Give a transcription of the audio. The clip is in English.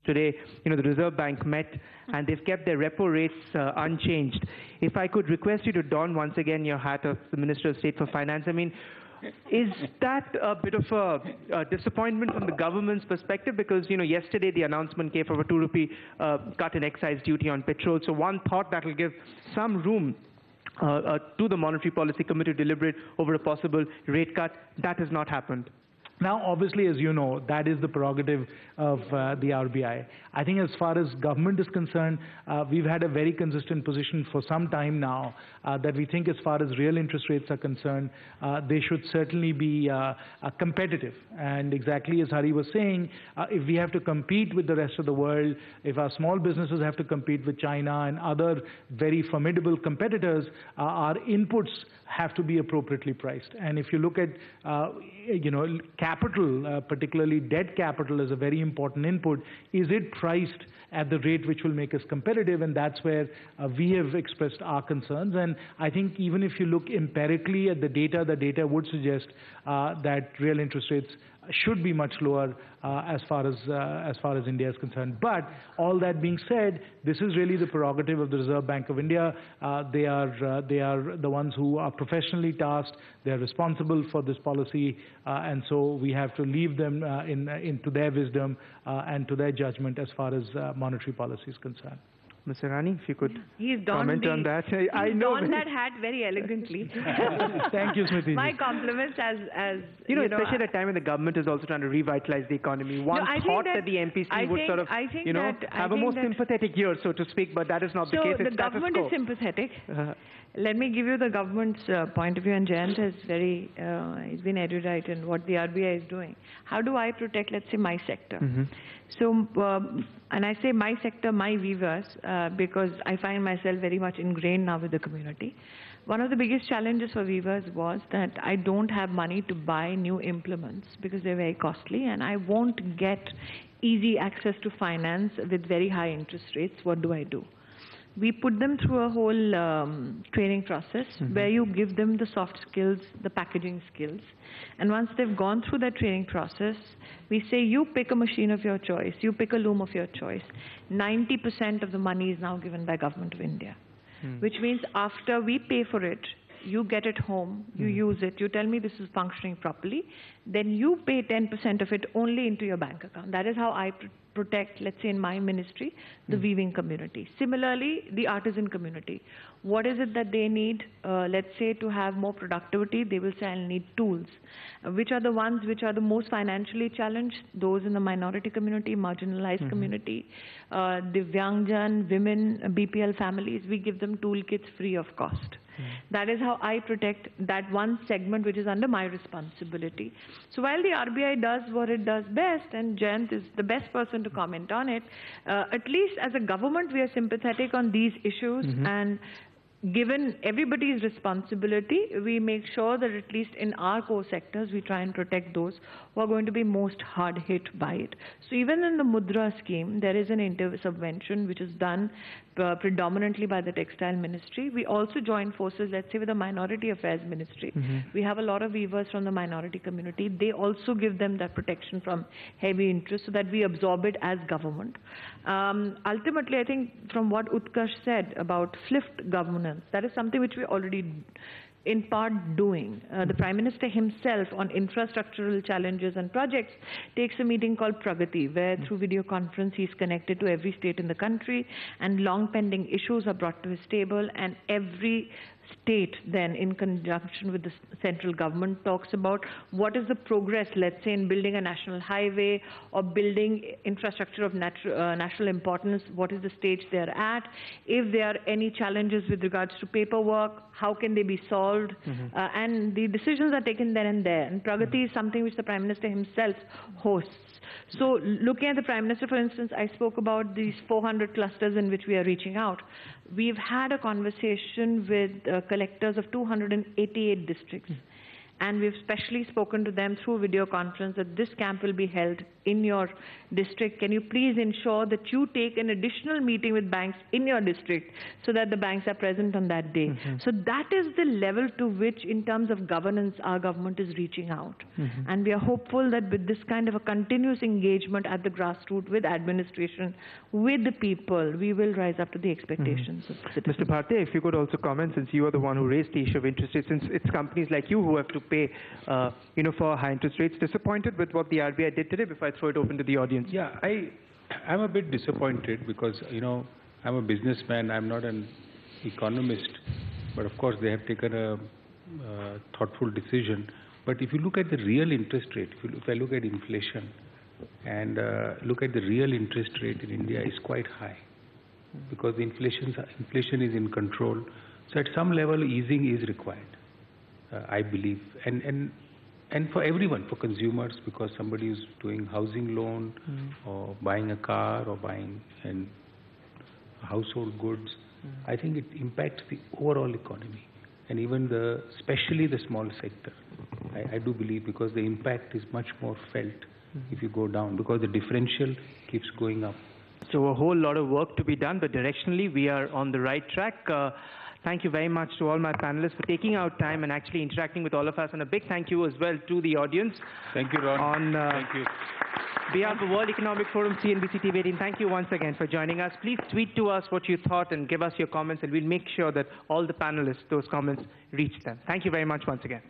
Today, the Reserve Bank met and they've kept their repo rates unchanged. If I could request you to don once again your hat of the Minister of State for Finance, I mean, is that a bit of a disappointment from the government's perspective? Because, yesterday the announcement came for a 2 rupee cut in excise duty on petrol. So one thought that will give some room to the Monetary Policy Committee to deliberate over a possible rate cut. That has not happened. Now, obviously, as you know, that is the prerogative of the RBI. I think as far as government is concerned, we've had a very consistent position for some time now that we think as far as real interest rates are concerned, they should certainly be competitive. And exactly as Hari was saying, if we have to compete with the rest of the world, if our small businesses have to compete with China and other very formidable competitors, our inputs have to be appropriately priced. And if you look at, capital, particularly debt capital, is a very important input. Is it priced at the rate which will make us competitive? And that's where we have expressed our concerns. And I think even if you look empirically at the data would suggest that real interest rates should be much lower as far as India is concerned. But all that being said, this is really the prerogative of the Reserve Bank of India. They are the ones who are professionally tasked. They are responsible for this policy, and so we have to leave them into their wisdom and to their judgment as far as monetary policy is concerned. Ms. Irani, if you could comment on that. I know donned that hat very elegantly. Thank you, Smriti. My compliments as especially at a time when the government is also trying to revitalize the economy. One thought that the MPC would sort of, have a more sympathetic year, so to speak, but that is not the case. So the government is sympathetic. Let me give you the government's point of view, and Jayant has he's been erudite in what the RBI is doing. How do I protect, let's say, my sector? So, and I say my sector, my weavers, because I find myself very much ingrained now with the community. One of the biggest challenges for weavers was that I don't have money to buy new implements because they're very costly, and I won't get easy access to finance with very high interest rates. What do I do? We put them through a whole training process where you give them the soft skills, the packaging skills. And once they've gone through that training process, we say, you pick a machine of your choice, you pick a loom of your choice. 90% of the money is now given by Government of India, which means after we pay for it, you get it home, you use it, you tell me this is functioning properly, then you pay 10% of it only into your bank account. That is how I protect, let's say in my ministry, the weaving community. Similarly, the artisan community. What is it that they need? Let's say to have more productivity, they will say, I'll need tools. Which are the ones which are the most financially challenged? Those in the minority community, marginalized community, Divyangjan, women, BPL families, we give them toolkits free of cost. That is how I protect that one segment which is under my responsibility. So while the RBI does what it does best, and Jayant is the best person to comment on it, at least as a government we are sympathetic on these issues, and given everybody's responsibility, we make sure that at least in our core sectors, we try and protect those who are going to be most hard hit by it. So even in the Mudra scheme, there is an subvention which is done predominantly by the Textile Ministry. We also join forces, let's say, with the Minority Affairs Ministry. We have a lot of weavers from the minority community. They also give them that protection from heavy interest so that we absorb it as government. Ultimately, I think from what Utkarsh said about flipped governance, that is something which we already in part doing. The Prime Minister himself on infrastructural challenges and projects takes a meeting called Pragati, where through video conference he's connected to every state in the country, and long pending issues are brought to his table, and every state then in conjunction with the central government talks about what is the progress, let's say in building a national highway or building infrastructure of national importance, what is the stage they are at, if there are any challenges with regards to paperwork, how can they be solved, and the decisions are taken then and there. And Pragati is something which the Prime Minister himself hosts. So looking at the Prime Minister, for instance, I spoke about these 400 clusters in which we are reaching out. We've had a conversation with collectors of 288 districts. and we've specially spoken to them through video conference that this camp will be held in your district. Can you please ensure that you take an additional meeting with banks in your district so that the banks are present on that day? So that is the level to which, in terms of governance, our government is reaching out. And we are hopeful that with this kind of a continuous engagement at the grassroots, with administration, with the people, we will rise up to the expectations of citizens. Mr. Bharti, if you could also comment, since you are the one who raised the issue of interest rates, since it's companies like you who have to pay, for high interest rates, disappointed with what the RBI did today? Before I throw it open to the audience. Yeah, I'm a bit disappointed because, I'm a businessman, I'm not an economist, but of course they have taken a thoughtful decision. But if you look at the real interest rate, if I look at inflation and look at the real interest rate in India, is quite high because the inflation is in control. So at some level, easing is required, I believe, and for everyone, for consumers, because somebody is doing housing loan or buying a car or buying household goods, I think it impacts the overall economy and even especially the small sector. I do believe, because the impact is much more felt if you go down, because the differential keeps going up. So a whole lot of work to be done, but directionally we are on the right track. Thank you very much to all my panelists for taking out time and actually interacting with all of us. And a big thank you as well to the audience. Thank you, Ron. Thank you. Behalf of World Economic Forum, CNBC TV 18, thank you once again for joining us. Please tweet to us what you thought and give us your comments, and we'll make sure that all the panelists, those comments, reach them. Thank you very much once again.